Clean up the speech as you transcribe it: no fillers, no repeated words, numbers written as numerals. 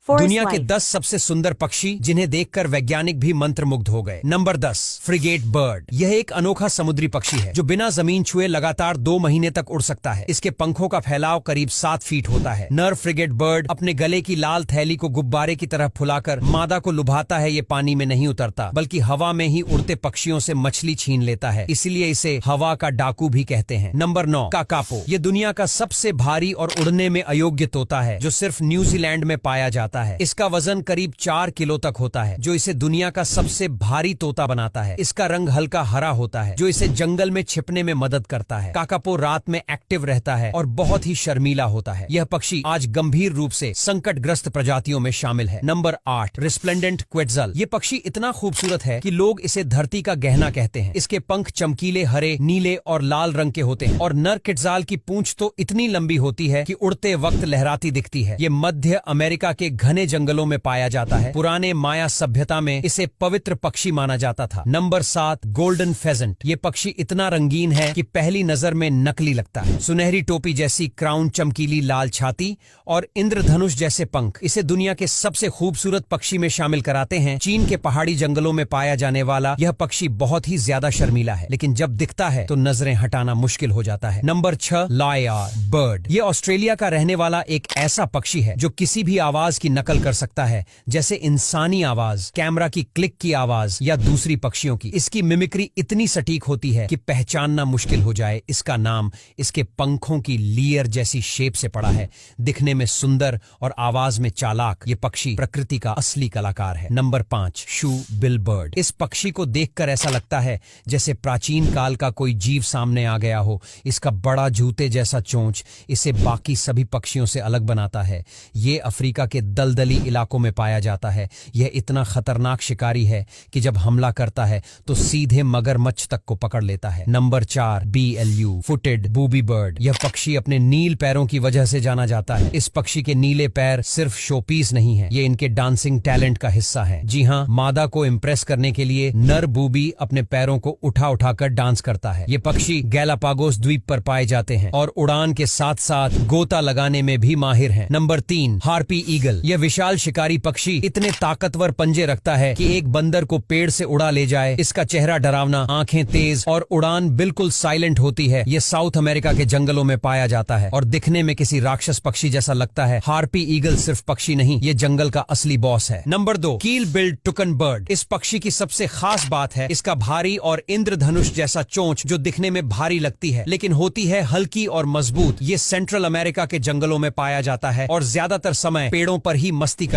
दुनिया के 10 सबसे सुंदर पक्षी जिन्हें देखकर वैज्ञानिक भी मंत्रमुग्ध हो गए। Number 10, frigate bird. यह एक अनोखा समुद्री पक्षी है जो बिना जमीन छुए लगातार 2 महीने तक उड़ सकता है। इसके पंखों का फैलाव करीब 7 फीट होता है। नर फ्रिगेट बर्ड अपने गले की लाल थैली को गुब्बारे की तरह फुलाकर मादा को लुभाता है। ये पानी में नहीं उतरता बल्कि हवा में ही उड़ते पक्षियों से मछली छीन लेता है, इसलिए इसे हवा का डाकू भी कहते हैं। Number 9, kakapo. ये दुनिया का सबसे भारी और उड़ने में अयोग्य तोता है जो सिर्फ न्यूजीलैंड में पाया जाता है। इसका वजन करीब 4 किलो तक होता है जो इसे दुनिया का सबसे भारी तोता बनाता है। इसका रंग हल्का हरा होता है जो इसे जंगल में छिपने में मदद करता है। काकापो रात में एक्टिव रहता है और बहुत ही शर्मीला होता है। यह पक्षी आज गंभीर रूप से संकटग्रस्त प्रजातियों में शामिल है। Number 8, resplendent quetzal. ये पक्षी इतना खूबसूरत है कि लोग इसे धरती का गहना कहते हैं। इसके पंख चमकीले हरे, नीले और लाल रंग के होते हैं और नर क्वेट्जल की पूंछ तो इतनी लंबी होती है कि उड़ते वक्त लहराती दिखती है। ये मध्य अमेरिका के घने जंगलों में पाया जाता है। पुराने माया सभ्यता में इसे पवित्र पक्षी माना जाता था। Number 7, golden pheasant. ये पक्षी इतना रंगीन है कि पहली नजर में नकली लगता है। सुनहरी टोपी जैसी क्राउन, चमकीली लाल छाती और इंद्रधनुष जैसे पंख इसे दुनिया के सबसे खूबसूरत पक्षी में शामिल कराते हैं। चीन के पहाड़ी जंगलों में पाया जाने वाला यह पक्षी बहुत ही ज्यादा शर्मीला है, लेकिन जब दिखता है तो नजरें हटाना मुश्किल हो जाता है। Number 6, lyre bird. ये ऑस्ट्रेलिया का रहने वाला एक ऐसा पक्षी है जो किसी भी आवाज की नकल कर सकता है, जैसे इंसानी आवाज, कैमरा की क्लिक की आवाज या दूसरी पक्षियों की। इसकी मिमिक्री इतनी सटीक होती है कि पहचानना मुश्किल हो जाए। इसका नाम इसके पंखों की लीयर जैसी शेप से पड़ा है। दिखने में सुंदर और आवाज में चालाक, ये पक्षी प्रकृति का असली कलाकार है। नंबर 5, शू बिल बर्ड। इस पक्षी को देखकर ऐसा लगता है जैसे प्राचीन काल का कोई जीव सामने आ गया हो। इसका बड़ा जूते जैसा चोंच इसे बाकी सभी पक्षियों से अलग बनाता है। ये अफ्रीका के दलदली इलाकों में पाया जाता है। यह इतना खतरनाक शिकारी है कि जब हमला करता है तो सीधे मगरमच्छ तक को पकड़ लेता है। Number 4, BLU footed booby bird. यह पक्षी अपने नील पैरों की वजह से जाना जाता है। इस पक्षी के नीले पैर सिर्फ शोपीस नहीं है, ये इनके डांसिंग टैलेंट का हिस्सा है। जी हाँ, मादा को इम्प्रेस करने के लिए नर बूबी अपने पैरों को उठा उठाकर डांस करता है। ये पक्षी गैलापागोस द्वीप पर पाए जाते हैं और उड़ान के साथ साथ गोता लगाने में भी माहिर हैं। Number 3, harpy eagle. यह विशाल शिकारी पक्षी इतने ताकतवर पंजे रखता है कि एक बंदर को पेड़ से उड़ा ले जाए। इसका चेहरा डरावना, आंखें तेज और उड़ान बिल्कुल साइलेंट होती है। यह साउथ अमेरिका के जंगलों में पाया जाता है और दिखने में किसी राक्षस पक्षी जैसा लगता है। हार्पी ईगल सिर्फ पक्षी नहीं, ये जंगल का असली बॉस है। नंबर 2, कील बिल्ड टुकन बर्ड। इस पक्षी की सबसे खास बात है इसका भारी और इंद्रधनुष जैसा चोंच जो दिखने में भारी लगती है लेकिन होती है हल्की और मजबूत। ये सेंट्रल अमेरिका के जंगलों में पाया जाता है और ज्यादातर समय पेड़ों पर ही मस्ती